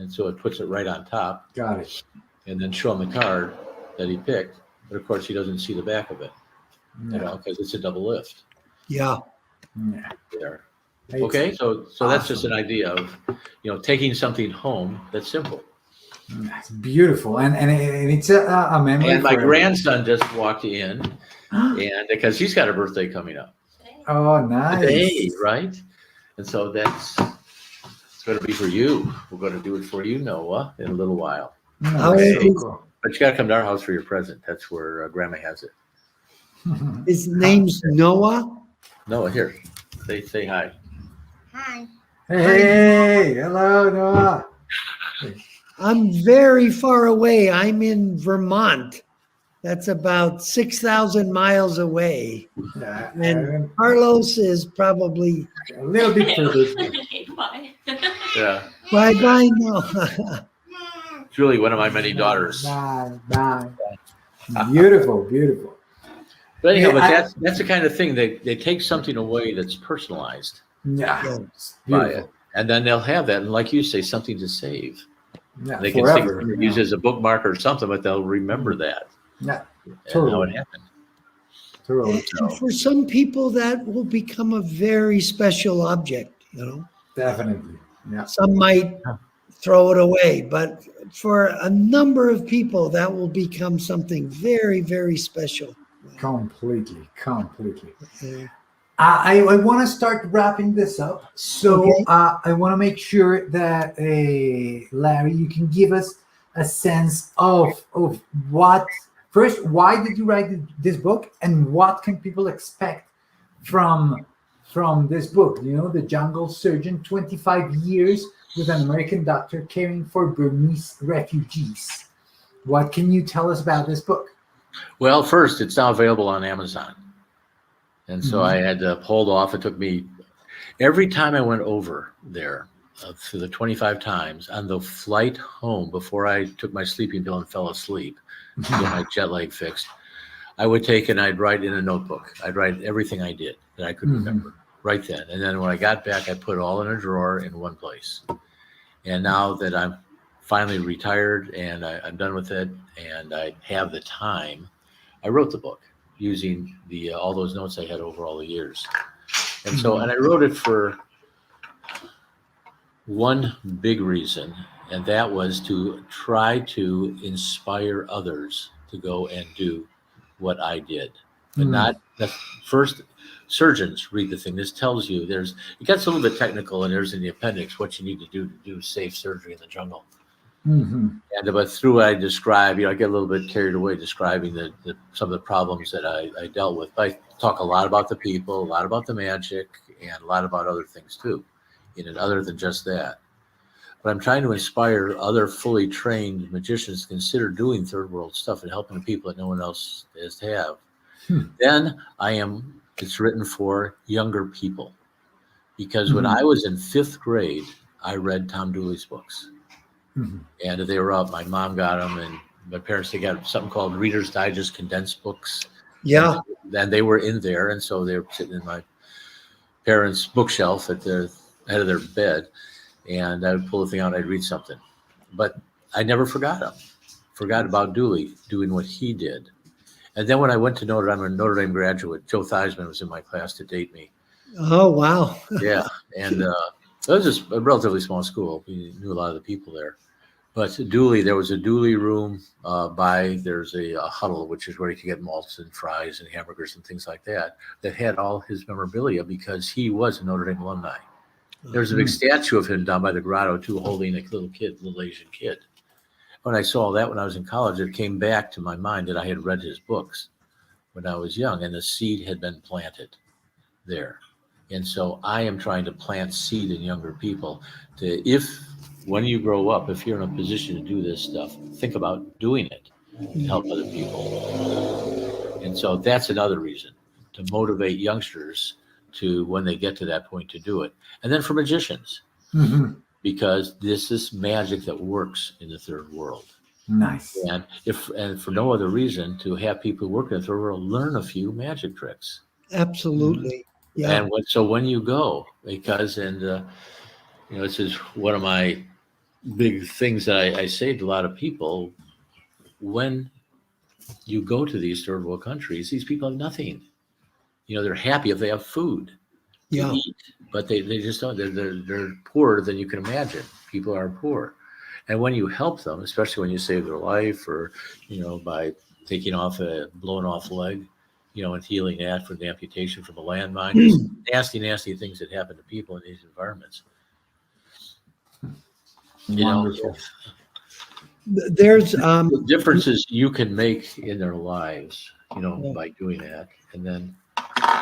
And so it puts it right on top, Got it. and then show him the card that he picked. But of course, he doesn't see the back of it, because it's a double lift Yeah. Yeah. there. It's Okay, so that's just awesome. an idea of, taking something home that's simple. It's beautiful, and it's a memory. And my for grandson just walked in, and because he's got a birthday coming up Oh, nice. today, right? And so it's going to be for you. We're going to do it for you, Noah, in a little while. How Nice. old is- Cool. But you got to come to our house for your present. That's where Grandma has it. His name's Noah. Noah, here, say hi. Hi. Hey, hello, Noah. I'm very far away. I'm in Vermont. That's about 6,000 miles away. Yeah, And Carlos is probably a little bit further. Bye. Yeah, bye Noah. it's really one of my many daughters. Bye. Beautiful, beautiful. But anyhow, Yeah, that's the kind of thing they take something away that's personalized Yeah, it's by beautiful. it, and then they'll have that, and like you say, something to save. Yeah, They can forever. use it as a bookmark or something, but they'll remember that Yeah, and how totally. it happened. Totally. And for some people, that will become a very special object. Definitely. Yeah. Some might throw it away, but for a number of people, that will become something very, very special. Completely. Yeah. I want to start wrapping this up. So Okay. I want to make sure that, Larry, you can give us a sense of what, first, why did you write this book, and what can people expect from this book? The Jungle Surgeon, 25 years with an American doctor caring for Burmese refugees. What can you tell us about this book? Well, first, it's now available on Amazon, and so I had to hold off. It took me every time I went over there through the 25 times on the flight home before I took my sleeping pill and fell asleep to get my jet lag fixed. I would take and I'd write in a notebook. I'd write everything I did that I could remember right then. And then when I got back, I put it all in a drawer in one place. And now that I'm finally retired and I'm done with it and I have the time, I wrote the book using all those notes I had over all the years. And so, and I wrote it for one big reason, and that was to try to inspire others to go and do what I did. But not the first. Surgeons read the thing. This tells you it gets a little bit technical, and there's in the appendix what you need to do safe surgery in the jungle. And but through what I describe, I get a little bit carried away describing some of the problems that I dealt with. But I talk a lot about the people, a lot about the magic, and a lot about other things too, other than just that. But I'm trying to inspire other fully trained magicians to consider doing third world stuff and helping the people that no one else has to have. Then it's written for younger people, because when I was in 5th grade, I read Tom Dooley's books. And they were up. My mom got them, and my parents, they got something called Reader's Digest condensed books. Yeah. And they were in there, and so they were sitting in my parents' bookshelf at the head of their bed, and I would pull the thing out and I'd read something. But I never forgot about Dooley doing what he did. And then when I went to Notre Dame, I'm a Notre Dame graduate. Joe Theismann was in my class to date me. Oh, wow. Yeah, and it was just a relatively small school. We knew a lot of the people there. But Dooley, there was a Dooley room there's a huddle, which is where you could get malts and fries and hamburgers and things like that had all his memorabilia because he was a Notre Dame alumni. There's a big statue of him down by the grotto, too, holding a little Asian kid. When I saw that when I was in college, it came back to my mind that I had read his books when I was young, and the seed had been planted there. And so I am trying to plant seed in younger people when you grow up, if you're in a position to do this stuff, think about doing it to help other people. And so that's another reason, to motivate youngsters to, when they get to that point, to do it. And then for magicians, because this is magic that works in the third world. Nice. And for no other reason, to have people who work in the third world learn a few magic tricks. Absolutely. Yeah. And so when you go, because this is one of my big things that I say to a lot of people. When you go to these third world countries, these people have nothing. They're happy if they have food to Yeah. eat, but they just don't. They're poorer than you can imagine. People are poor. And when you help them, especially when you save their life or, by taking off a blown off leg, and healing that from the amputation from a landmine, just nasty, nasty things that happen to people in these environments. Wonderful. There's The differences you can make in their lives, by doing that, and then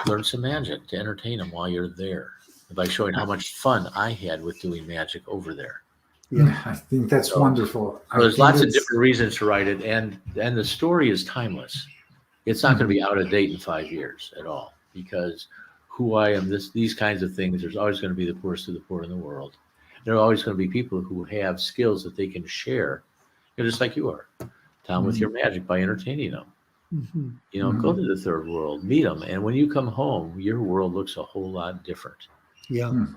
learn some magic to entertain them while you're there, by showing how much fun I had with doing magic over there. Yeah, I think that's wonderful. So there's lots of different reasons to write it, and the story is timeless. It's not going to be out of date in 5 years at all, because who I am, these kinds of things, there's always going to be the poorest of the poor in the world. There are always going to be people who have skills that they can share, just like you are, Tom, with your magic, by entertaining them. Go to the third world, meet them, and when you come home, your world looks a whole lot different. Yeah.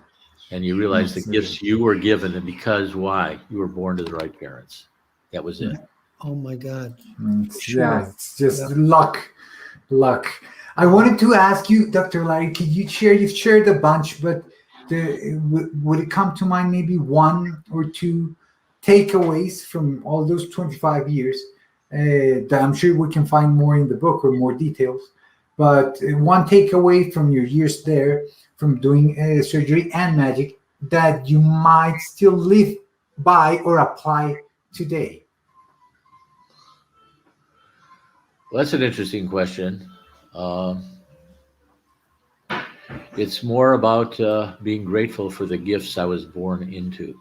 And you realize the gifts you were given, and because why? You were born to the right parents. That was it. Oh my God. Yeah, it's just luck. I wanted to ask you, Dr. Larry, could you share? You've shared a bunch, but would it come to mind maybe one or two takeaways from all those 25 years? That I'm sure we can find more in the book or more details. But one takeaway from your years there, from doing surgery and magic, that you might still live by or apply today? Well, that's an interesting question. It's more about being grateful for the gifts I was born into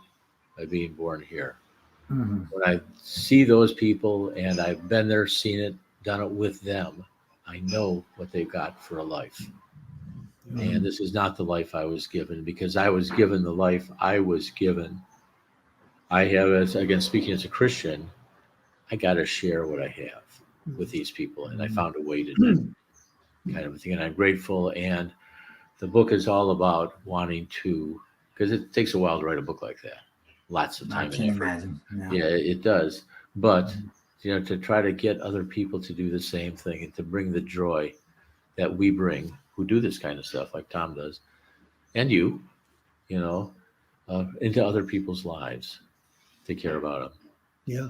by being born here. When I see those people, and I've been there, seen it, done it with them, I know what they've got for a life. And this is not the life I was given, because I was given the life I was given. I have, again, speaking as a Christian, I got to share what I have with these people. And I found a way to do kind of a thing. And I'm grateful. And the book is all about wanting to, because it takes a while to write a book like that. Lots of time. I can imagine. Yeah, it does. But, to try to get other people to do the same thing, and to bring the joy that we bring, who do this kind of stuff like Tom does, and you, into other people's lives, to care about them. Yeah.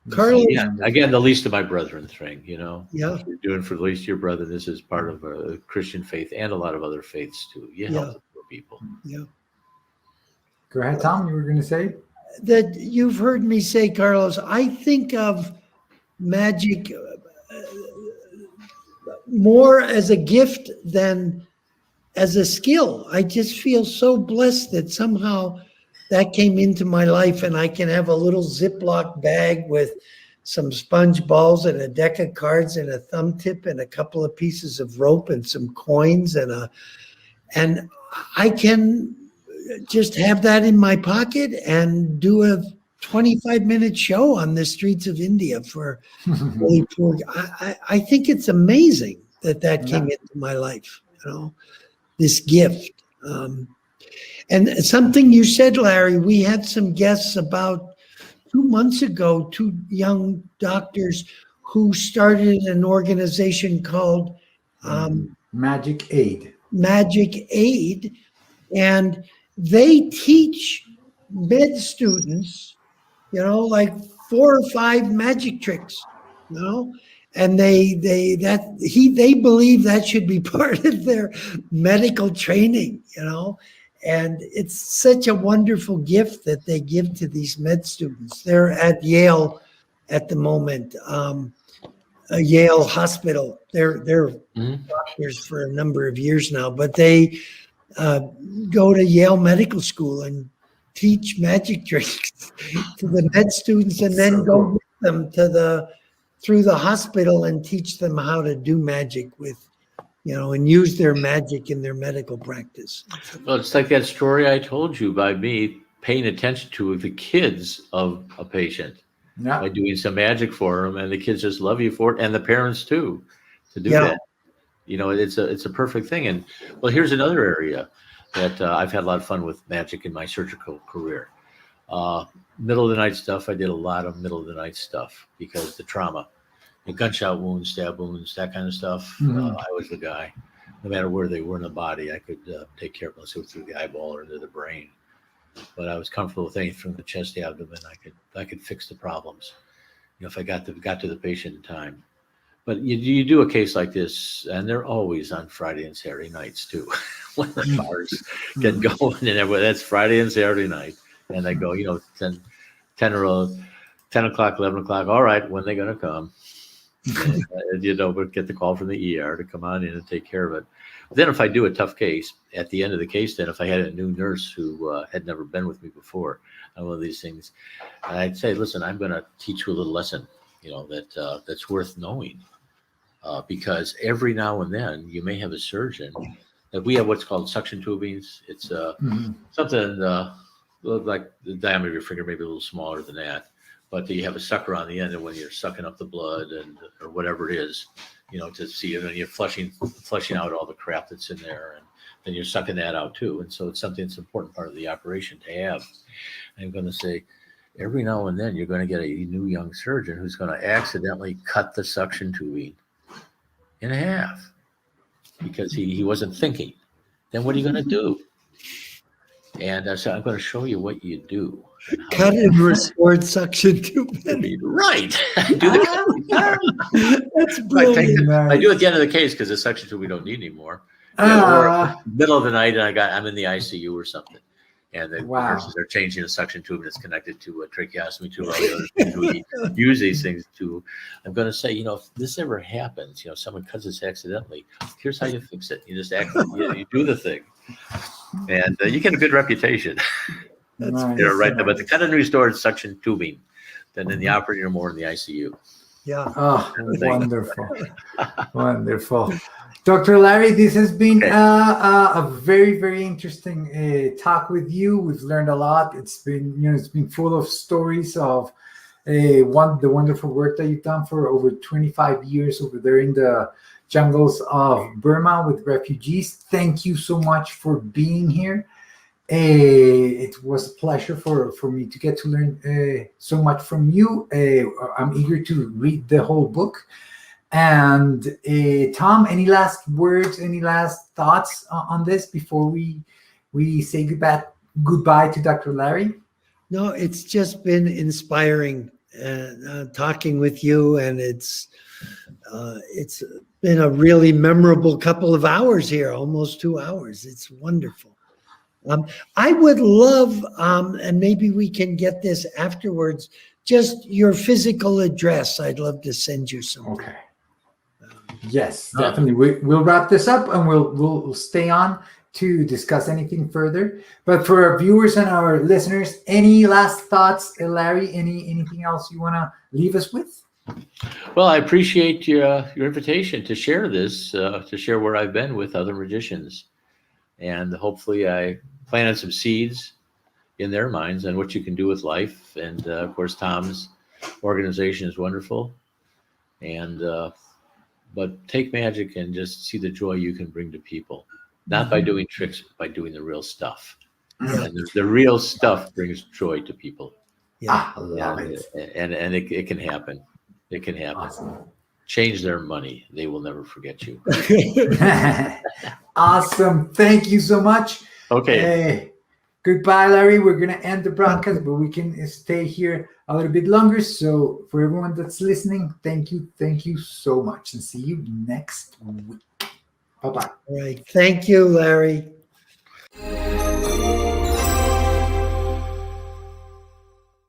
Carlos. Again, the least of my brethren thing, Yeah. You're doing for the least of your brother. This is part of a Christian faith and a lot of other faiths too. You help the poor people. Yeah. Go ahead, Tom. You were going to say? That you've heard me say, Carlos, I think of magic more as a gift than as a skill. I just feel so blessed that somehow that came into my life, and I can have a little Ziploc bag with some sponge balls and a deck of cards and a thumb tip and a couple of pieces of rope and some coins and I can just have that in my pocket and do a 25-minute show on the streets of India for really poor. I think it's amazing that came into my life, this gift. And something you said, Larry, we had some guests about 2 months ago, 2 young doctors who started an organization called Magic Aid. Magic Aid. And they teach med students, like 4 or 5 magic tricks, and they believe that should be part of their medical training, and it's such a wonderful gift that they give to these med students. They're at Yale at the moment, Yale Hospital. They're doctors for a number of years now, but they go to Yale Medical School and teach magic tricks to the med students, and then go with them through the hospital and teach them how to do magic with, and use their magic in their medical practice. Well, it's like that story I told you by me paying attention to the kids of a patient by doing some magic for them, and the kids just love you for it, and the parents too, to do that. It's a perfect thing. And well, here's another area that I've had a lot of fun with magic in my surgical career. Middle of the night stuff, I did a lot of middle of the night stuff because the trauma, the gunshot wounds, stab wounds, that kind of stuff. I was the guy. No matter where they were in the body, I could take care of them. So through the eyeball or into the brain. But I was comfortable with anything from the chest, the abdomen. I could fix the problems. If I got to the patient in time. But you do a case like this, and they're always on Friday and Saturday nights too, when the cars get going and everything. That's Friday and Saturday night, and they go, 10 o'clock, 11 o'clock. All right, when they going to come? And, but get the call from the ER to come on in and take care of it. Then if I do a tough case, at the end of the case, then if I had a new nurse who had never been with me before on one of these things, I'd say, listen, I'm going to teach you a little lesson, that's worth knowing. Because every now and then you may have a surgeon that we have what's called suction tubings. It's something like the diameter of your finger, maybe a little smaller than that. But you have a sucker on the end, and when you're sucking up the blood or whatever it is, to see it, and you're flushing out all the crap that's in there, and then you're sucking that out too. And so it's something that's an important part of the operation to have. I'm going to say, every now and then you're going to get a new young surgeon who's going to accidentally cut the suction tubing in half because he wasn't thinking. Then what are you going to do? And so I'm going to show you what you do. Cut and restored suction tube. Right. Do the That's brilliant. I do at the end of the case because the suction tube we don't need anymore. Or middle of the night and I'm in the ICU or something. And the nurses are changing a suction tube and it's connected to a tracheostomy tube. All the other things we use these things to. I'm going to say, if this ever happens, someone cuts this accidentally, here's how you fix it. You just you do the thing. And you get a good reputation. That's right. But the cut and restored suction tubing, then in the operating room or in the ICU. Yeah. Oh, wonderful. Wonderful. Dr. Larry, this has been a very, very interesting talk with you. We've learned a lot. It's been full of stories of the wonderful work that you've done for over 25 years over there in the jungles of Burma with refugees. Thank you so much for being here. It was a pleasure for me to get to learn so much from you. I'm eager to read the whole book. And Tom, any last words, any last thoughts on this before we say goodbye to Dr. Larry? No, it's just been inspiring talking with you, and it's been a really memorable couple of hours here, almost 2 hours. It's wonderful. I would love, and maybe we can get this afterwards, just your physical address. I'd love to send you something. Okay. Yes, definitely. We'll wrap this up and we'll stay on to discuss anything further. But for our viewers and our listeners, any last thoughts, Larry? Anything else you want to leave us with? Well, I appreciate your invitation to share this, to share where I've been with other magicians, and hopefully I planted some seeds in their minds on what you can do with life. And of course, Tom's organization is wonderful. And but take magic and just see the joy you can bring to people, not by doing tricks, but by doing the real stuff. And the real stuff brings joy to people. Yeah, I love it. And it can happen. It can happen. Awesome. Change their money. They will never forget you. Awesome. Thank you so much. Okay. Goodbye, Larry. We're going to end the broadcast, but we can stay here a little bit longer. So for everyone that's listening, thank you so much, and see you next week. Bye-bye. All right. Thank you, Larry.